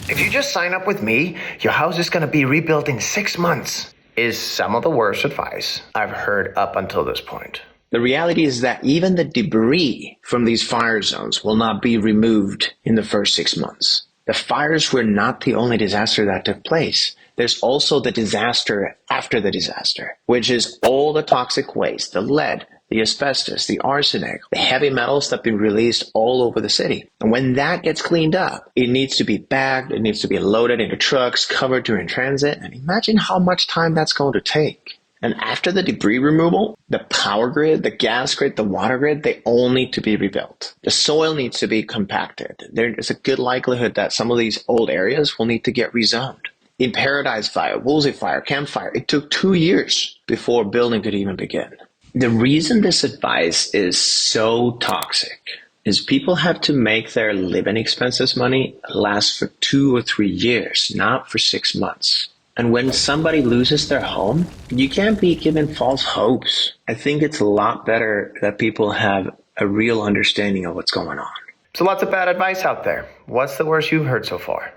If you just sign up with me, your house is going to be rebuilt in 6 months, is some of the worst advice I've heard up until this point. The reality is that even the debris from these fire zones will not be removed in the first 6 months. The fires were not the only disaster that took place. There's also the disaster after the disaster, which is all the toxic waste, the lead, the asbestos, the arsenic, the heavy metals that have been released all over the city. And when that gets cleaned up, it needs to be bagged, it needs to be loaded into trucks, covered during transit. And imagine how much time that's going to take. And after the debris removal, the power grid, the gas grid, the water grid, they all need to be rebuilt. The soil needs to be compacted. There is a good likelihood that some of these old areas will need to get rezoned. In Paradise Fire, Woolsey Fire, Camp Fire, it took 2 years before building could even begin. The reason this advice is so toxic is people have to make their living expenses money last for 2 or 3 years, not for 6 months. And when somebody loses their home, you can't be given false hopes. I think it's a lot better that people have a real understanding of what's going on. So lots of bad advice out there. What's the worst you've heard so far?